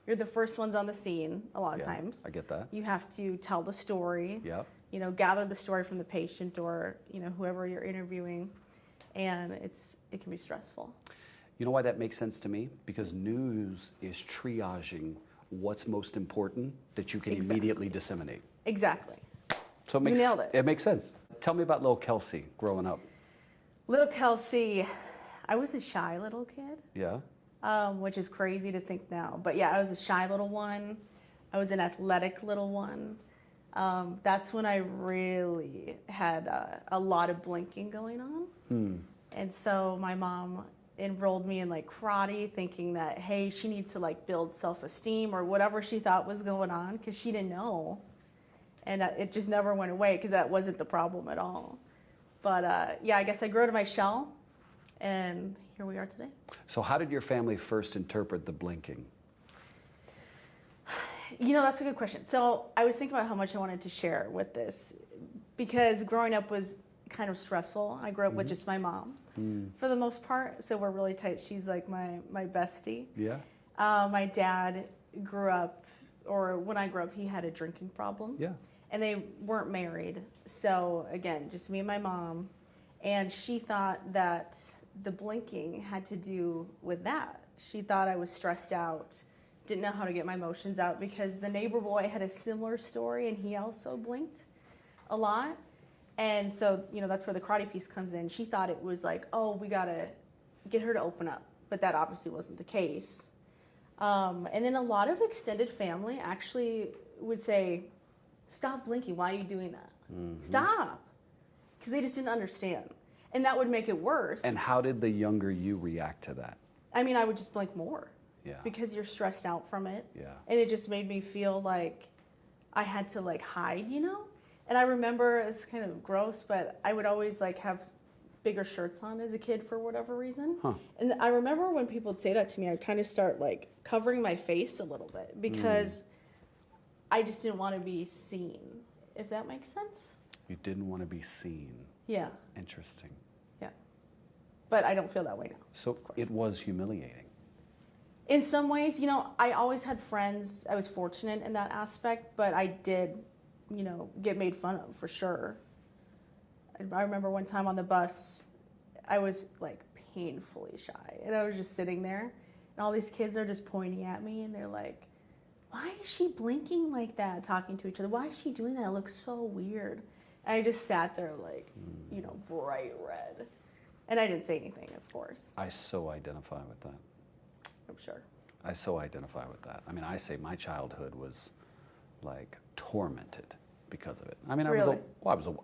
You're the first ones on the scene a lot of times. I get that. You have to tell the story. Yep. You know, gather the story from the patient or, you know, whoever you're interviewing. And it can be stressful. You know why that makes sense to me? Because news is triaging what's most important that you can immediately disseminate. Exactly. So you nailed it. It makes sense. Tell me about little Kelsey growing up. Little Kelsey, I was a shy little kid. Yeah. Which is crazy to think now. But yeah, I was a shy little one. I was an athletic little one. That's when I really had a lot of blinking going on. And so my mom enrolled me in like karate, thinking that, hey, she needs to like build self-esteem or whatever she thought was going on, because she didn't know. And it just never went away, because that wasn't the problem at all. But yeah, I guess I grew out of my shell, and here we are today. So how did your family first interpret the blinking? You know, that's a good question. So I was thinking about how much I wanted to share with this, because growing up was kind of stressful. I grew up with just my mom for the most part, so we're really tight. She's like my bestie. Yeah. My dad grew up, or when I grew up, he had a drinking problem. Yeah. And they weren't married. So again, just me and my mom. And she thought that the blinking had to do with that. She thought I was stressed out, didn't know how to get my emotions out, because the neighbor boy had a similar story and he also blinked a lot. And so, you know, that's where the karate piece comes in. She thought it was like, oh, we gotta get her to open up. But that obviously wasn't the case. And then a lot of extended family actually would say, stop blinking, why are you doing that? Stop. Because they just didn't understand. And that would make it worse. And how did the younger you react to that? I mean, I would just blink more. Yeah. Because you're stressed out from it. Yeah. And it just made me feel like I had to like hide, you know? And I remember, it's kind of gross, but I would always like have bigger shirts on as a kid for whatever reason. And I remember when people would say that to me, I'd kind of start like covering my face a little bit, because I just didn't want to be seen, if that makes sense. You didn't want to be seen. Yeah. Interesting. Yeah. But I don't feel that way now. So it was humiliating. In some ways, you know, I always had friends. I was fortunate in that aspect, but I did, you know, get made fun of for sure. I remember one time on the bus, I was like painfully shy, and I was just sitting there, and all these kids are just pointing at me, and they're like, why is she blinking like that, talking to each other? Why is she doing that? It looks so weird. And I just sat there like, you know, bright red. And I didn't say anything, of course. I so identify with that. I'm sure. I so identify with that. I mean, I say my childhood was like tormented because of it. I mean, Really?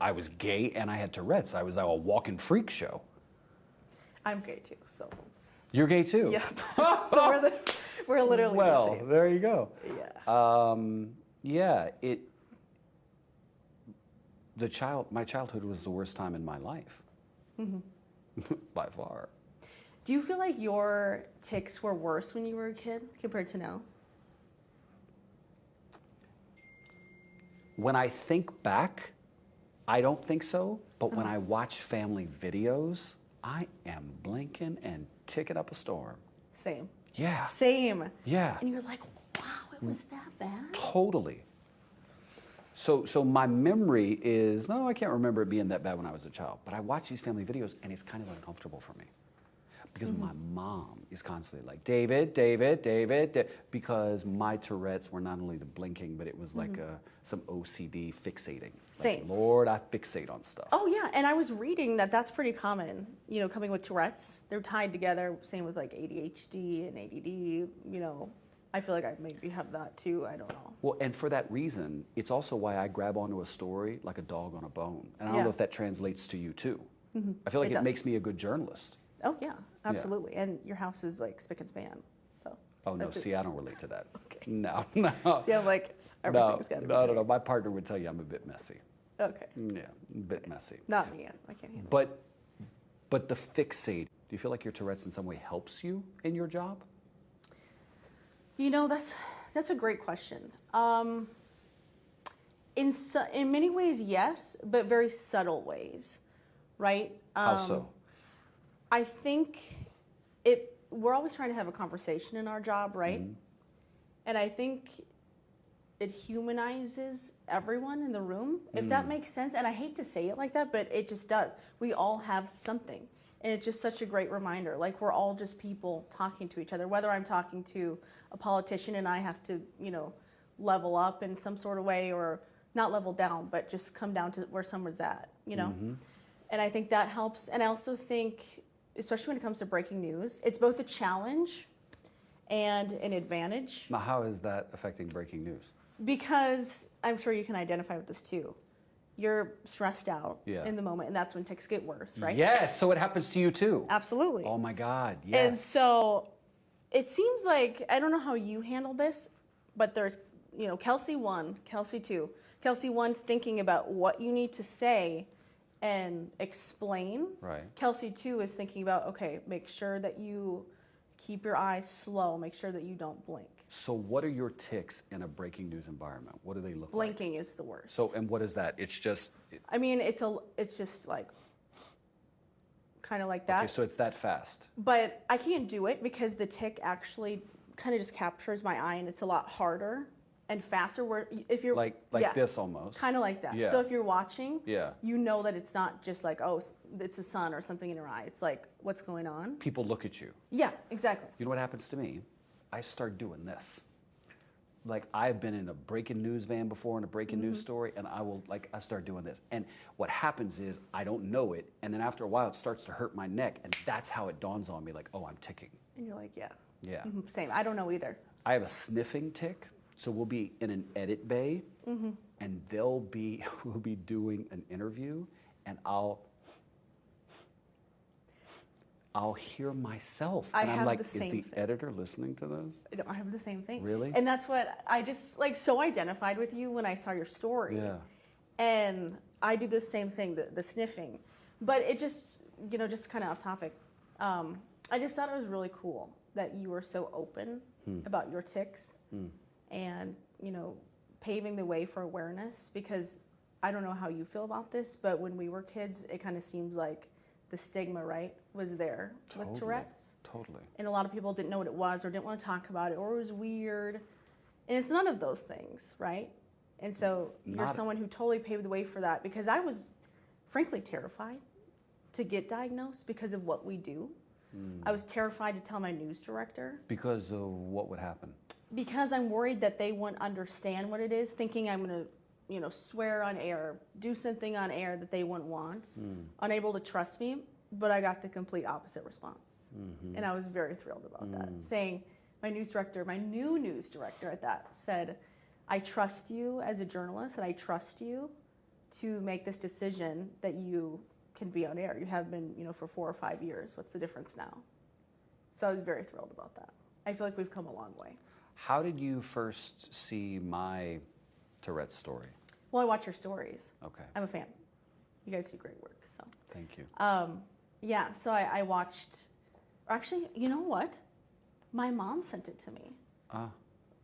I was gay and I had Tourette's. I was a walking freak show. I'm gay too, so it's... You're gay too? Yeah. So we're literally the same. Well, there you go. Yeah. My childhood was the worst time in my life. By far. Do you feel like your tics were worse when you were a kid compared to now? When I think back, I don't think so, but when I watch family videos, I am blinking and ticking up a storm. Same. Yeah. Same. Yeah. And you're like, wow, it was that bad? Totally. So my memory is, no, I can't remember it being that bad when I was a child, but I watch these family videos and it's kind of uncomfortable for me. Because my mom is constantly like, David, because my Tourette's were not only the blinking, but it was like some OCD fixating. Same. Like, Lord, I fixate on stuff. Oh yeah, and I was reading that that's pretty common, you know, coming with Tourette's. They're tied together, same with like ADHD and ADD, you know. I feel like I maybe have that too, I don't know. Well, and for that reason, it's also why I grab onto a story like a dog on a bone. And I don't know if that translates to you too. I feel like it makes me a good journalist. Oh yeah, absolutely. And your house is like spick and span, so. Oh no, see, I don't relate to that. Okay. No. See, I'm like, everything's gotta be great. No. My partner would tell you I'm a bit messy. Okay. Yeah, a bit messy. Not me, I can't handle it. But the fixate, do you feel like your Tourette's in some way helps you in your job? You know, that's a great question. In many ways, yes, but very subtle ways, right? How so? I think we're always trying to have a conversation in our job, right? And I think it humanizes everyone in the room, if that makes sense. And I hate to say it like that, but it just does. We all have something. And it's just such a great reminder. Like, we're all just people talking to each other, whether I'm talking to a politician and I have to, level up in some sort of way, or not level down, but just come down to where someone's at, And I think that helps. And I also think, especially when it comes to breaking news, it's both a challenge and an advantage. Now, how is that affecting breaking news? Because I'm sure you can identify with this too. You're stressed out in the moment, and that's when tics get worse, right? Yes, so it happens to you too. Absolutely. Oh my God, yes. And so it seems like, I don't know how you handle this, but there's, Kelsey 1, Kelsey 2. Kelsey 1's thinking about what you need to say and explain. Right. Kelsey 2 is thinking about, okay, make sure that you keep your eyes slow, make sure that you don't blink. So what are your tics in a breaking news environment? What do they look like? Blinking is the worst. So, and what is that? It's just... I mean, it's just like, kind of like that. Okay, so it's that fast. But I can't do it because the tic actually kind of just captures my eye, and it's a lot harder and faster. Where if you're like this almost. kind of like that. Yeah. So if you're watching, Yeah. you know that it's not just like, oh, it's a sun or something in your eye. It's like, what's going on? People look at you. Yeah, exactly. You know what happens to me? I start doing this. Like, I've been in a breaking news van before, in a breaking news story, and I start doing this. And what happens is I don't know it, and then after a while it starts to hurt my neck, and that's how it dawns on me, like, oh, I'm ticking. And you're like, yeah. Yeah. Same. I don't know either. I have a sniffing tic, so we'll be in an edit bay, and we'll be doing an interview, and I'll hear myself, and I'm like, is the editor listening to this? I have the same thing. Really? And that's what I just so identified with you when I saw your story. Yeah. And I do the same thing, the sniffing. But it just, just kind of off topic. I just thought it was really cool that you were so open about your tics and, paving the way for awareness, because I don't know how you feel about this, but when we were kids, it kind of seems like the stigma, right, was there with Tourette's. Totally. And a lot of people didn't know what it was, or didn't want to talk about it, or it was weird. And it's none of those things, right? And so you're someone who totally paved the way for that, because I was frankly terrified to get diagnosed because of what we do. I was terrified to tell my news director. Because of what would happen? Because I'm worried that they wouldn't understand what it is, thinking I'm going to, swear on air, do something on air that they wouldn't want, unable to trust me. But I got the complete opposite response. And I was very thrilled about that. Saying, my new news director at that said, I trust you as a journalist, and I trust you to make this decision that you can be on air. You have been, for 4 or 5 years. What's the difference now? So I was very thrilled about that. I feel like we've come a long way. How did you first see my Tourette's story? Well, I watch your stories. Okay. I'm a fan. You guys do great work. So. Thank you. Yeah, so I watched, actually, you know what? My mom sent it to me.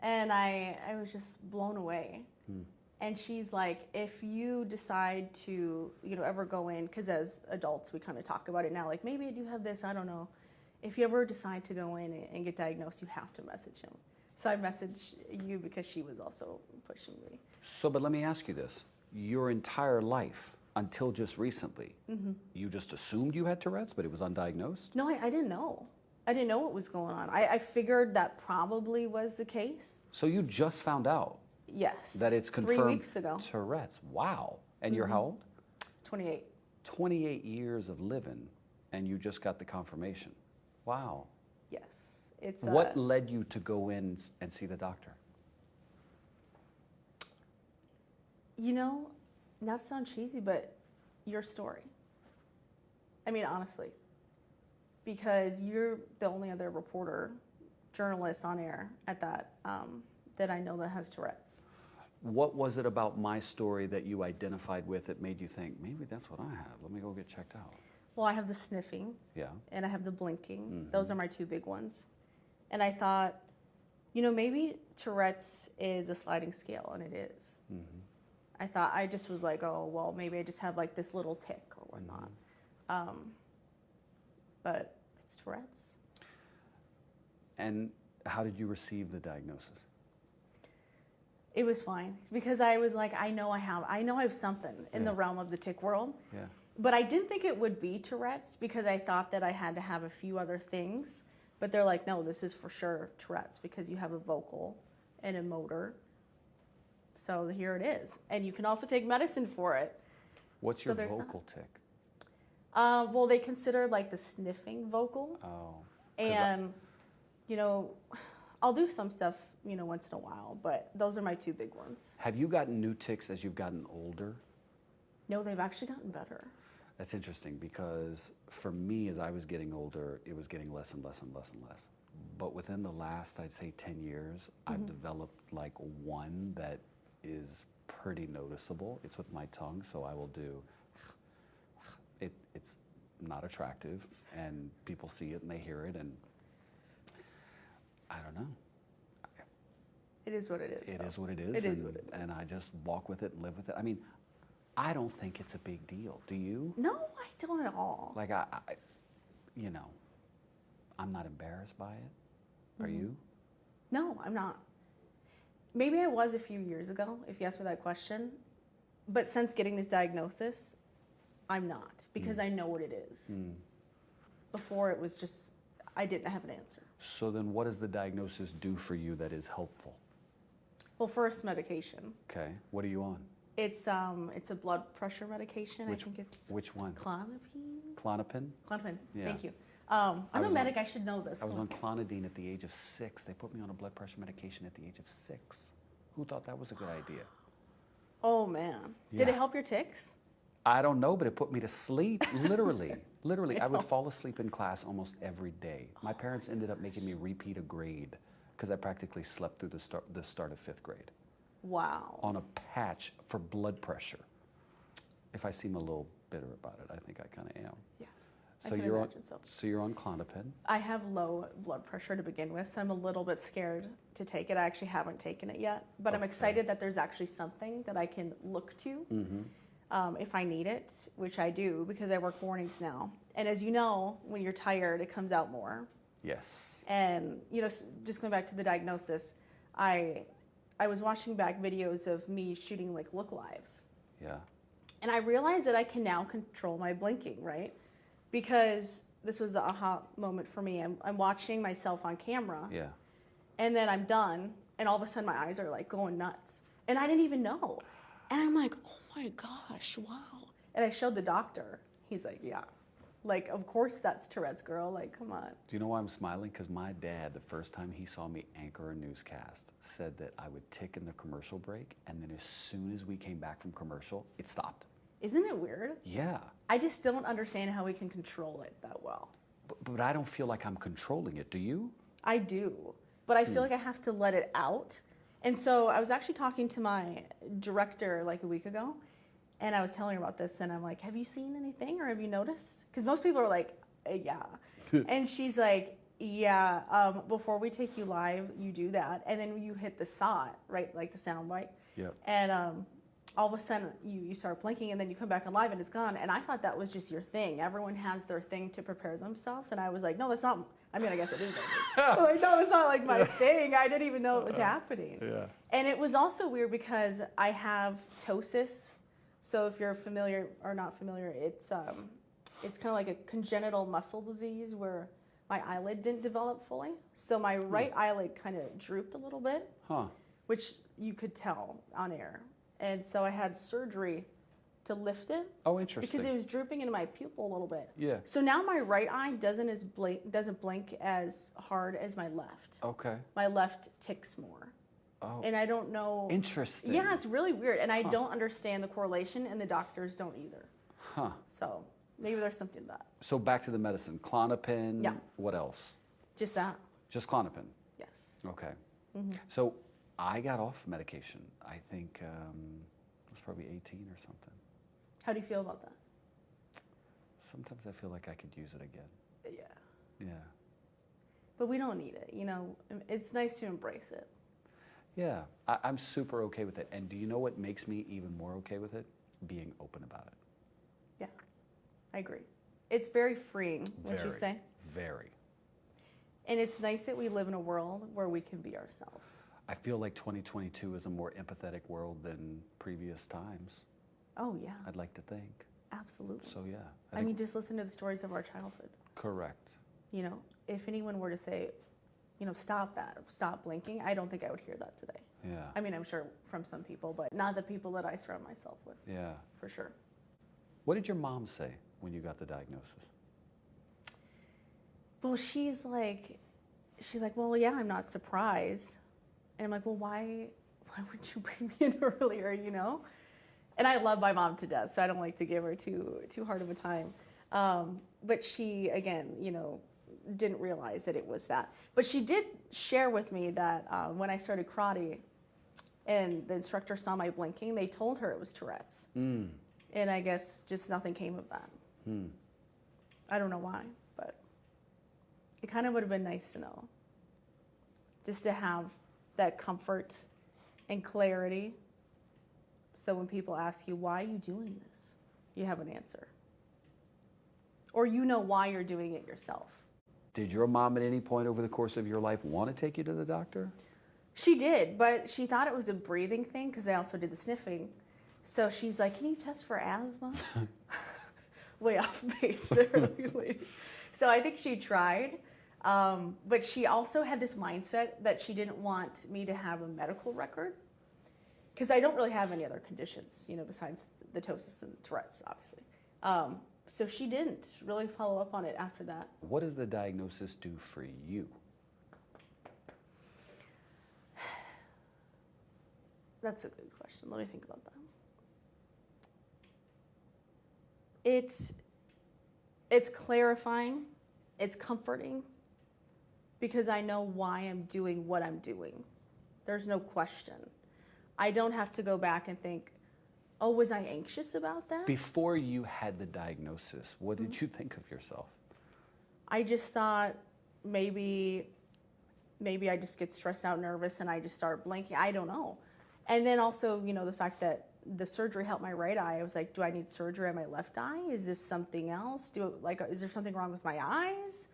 And I was just blown away. And she's like, if you decide to, ever go in, because as adults, we kind of talk about it now, like, maybe I do have this, I don't know. If you ever decide to go in and get diagnosed, you have to message him. So I messaged you because she was also pushing me. So, but let me ask you this. Your entire life, until just recently, you just assumed you had Tourette's, but it was undiagnosed? No, I didn't know. I didn't know what was going on. I figured that probably was the case. So you just found out? Yes. That it's confirmed 3 weeks ago. Tourette's. Wow. And you're how old? 28. 28 years of living, and you just got the confirmation. Wow. Yes. It's what led you to go in and see the doctor? Not to sound cheesy, but your story. I mean, honestly. Because you're the only other journalist on air at that that I know that has Tourette's. What was it about my story that you identified with that made you think, maybe that's what I have? Let me go get checked out. Well, I have the sniffing. Yeah. And I have the blinking. Those are my 2 big ones. And I thought, maybe Tourette's is a sliding scale, and it is. I just was like, oh, well, maybe I just have like this little tic or whatnot. But it's Tourette's. And how did you receive the diagnosis? It was fine because I was like, I know I have something in the realm of the tic world. Yeah. But I didn't think it would be Tourette's because I thought that I had to have a few other things. But they're like, no, this is for sure Tourette's because you have a vocal and a motor. So here it is. And you can also take medicine for it. What's So your there's vocal tick? Well, they consider like the sniffing vocal. Oh. And, you know, I'll do some stuff, you know, once in a while. But those are my two big ones. Have you gotten new ticks as you've gotten older? No, they've actually gotten better. That's interesting because for me, as I was getting older, it was getting less and less and less and less. But within the last, I'd say 10 years, I've developed like one that is pretty noticeable. It's with my tongue, so I will do, it's not attractive, and people see it and they hear it, and I don't know. It is what it is. It is what it is. It is what it is. And I just walk with it and live with it. I mean, I don't think it's a big deal. Do you? No, I don't at all. Like, you know, I'm not embarrassed by it. Are you? No, I'm not. Maybe I was a few years ago, if you asked me that question. But since getting this diagnosis, I'm not because I know what it is. Before it was just, I didn't have an answer. So then what does the diagnosis do for you that is helpful? Well, first, medication. Okay. What are you on? It's a blood pressure medication. I think it's Which one? Klonopin. Klonopin? Klonopin. Yeah. Thank you. I'm a was medic. I should know this. I was Come on clonidine at the age of 6. They put me on a blood pressure medication at the age of 6. Who thought that was a good idea? Oh man. Did Yeah. it help your tics? I don't know, but it put me to sleep, literally. Literally, I would fall asleep in class almost every day. My parents ended up making me repeat a grade because I practically slept through the start of 5th grade Wow. on a patch for blood pressure. If I seem a little bitter about it, I think I kind of am. Yeah. So I can you're imagine so you're on Klonopin. I have low blood pressure to begin with, so I'm a little bit scared to take it. I actually haven't taken it yet, but I'm Okay. excited that there's actually something that I can look to if I need it, which I do because I work mornings now. And as you know, when you're tired, it comes out more. Yes. And you know, just going back to the diagnosis, I was watching back videos of me shooting like look lives, Yeah. and I realized that I can now control my blinking, right? Because this was the aha moment for me. I'm watching myself on camera, Yeah. and then I'm done, and all of a sudden my eyes are like going nuts, and I didn't even know. And I'm like, oh my gosh, wow. And I showed the doctor. He's like, yeah. Like, of course that's Tourette's, girl. Like, come on. Do you know why I'm smiling? Because my dad, the first time he saw me anchor a newscast, said that I would tick in the commercial break, and then as soon as we came back from commercial, it stopped. Isn't it weird? Yeah. I just still don't understand how we can control it that well. But I don't feel like I'm controlling it. Do you? I do, but I feel like I have to let it out. And so I was actually talking to my director like a week ago, and I was telling her about this, and I'm like, have you seen anything or have you noticed? Because most people are like, yeah. And she's like, yeah, before we take you live, you do that. And then you hit the SOT, right, like the sound bite. Yep. And all of a sudden you start blinking, and then you come back on live and it's gone. And I thought that was just your thing. Everyone has their thing to prepare themselves. And I was like, no, that's not, I mean, I guess it is. Like, no, that's not like my thing. I didn't even know it was happening. Yeah. And it was also weird because I have ptosis. So if you're familiar or not familiar, it's kind of like a congenital muscle disease where my eyelid didn't develop fully. So my right eyelid kind of drooped a little bit, Huh. which you could tell on air. And so I had surgery to lift it Oh, interesting. because it was drooping into my pupil a little bit. Yeah. So now my right eye doesn't blink as hard as my left. Okay. My left ticks more. Oh. And I don't know. Interesting. Yeah, it's really weird. And I don't understand the correlation, and the doctors don't either. Huh. So maybe there's something to that. So back to the medicine. Klonopin. Yeah. What else? Just that. Just Klonopin. Yes. Okay. So I got off medication. I think I was probably 18 or something. How do you feel about that? Sometimes I feel like I could use it again. Yeah. Yeah. But we don't need it. You know, it's nice to embrace it. Yeah. I'm super okay with it. And do you know what makes me even more okay with it? Being open about it. Yeah. I agree. It's very freeing, wouldn't you say? Very. And it's nice that we live in a world where we can be ourselves. I feel like 2022 is a more empathetic world than previous times. Oh, yeah. I'd like to think. Absolutely. So yeah. I mean, just listen to the stories of our childhood. Correct. You know, if anyone were to say, you know, stop that, stop blinking, I don't think I would hear that today. Yeah. I mean, I'm sure from some people, but not the people that I surround myself with. Yeah. For sure. What did your mom say when you got the diagnosis? Well, she's like, well, yeah, I'm not surprised. And I'm like, well, why would you bring me in earlier, you know? And I love my mom to death, so I don't like to give her too hard of a time. But she, again, you know, didn't realize that it was that. But she did share with me that when I started karate and the instructor saw my blinking, they told her it was Tourette's. Mm. And I guess just nothing came of that. Hmm. I don't know why, but it kind of would have been nice to know. Just to have that comfort and clarity. So when people ask you, why are you doing this? You have an answer. Or you know why you're doing it yourself. Did your mom at any point over the course of your life want to take you to the doctor? She did, but she thought it was a breathing thing because I also did the sniffing. So she's like, can you test for asthma? Way off base there. Really. So I think she tried. But she also had this mindset that she didn't want me to have a medical record. Because I don't really have any other conditions, you know, besides the ptosis and Tourette's, obviously. So she didn't really follow up on it after that. What does the diagnosis do for you? That's a good question. Let me think about that. It's clarifying. It's comforting. Because I know why I'm doing what I'm doing. There's no question. I don't have to go back and think, oh, was I anxious about that? Before you had the diagnosis, what did you think of yourself? I just thought maybe I just get stressed out, nervous, and I just start blinking. I don't know. And then also, you know, the fact that the surgery helped my right eye. I was like, do I need surgery on my left eye? Is this something else? Is there something wrong with my eyes?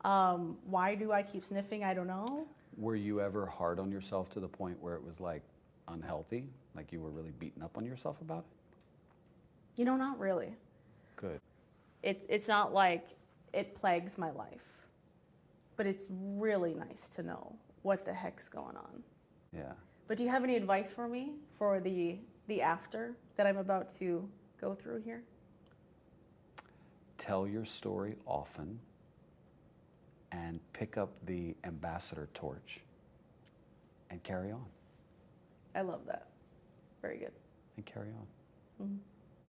Why do I keep sniffing? I don't know. Were you ever hard on yourself to the point where it was like unhealthy? Like you were really beaten up on yourself about it? You know, not really. Good. It's not like it plagues my life. But it's really nice to know what the heck's going on. Yeah. But do you have any advice for me for the after that I'm about to go through here? Tell your story often and pick up the ambassador torch and carry on. I love that. Very good. And carry on. Mm-hmm.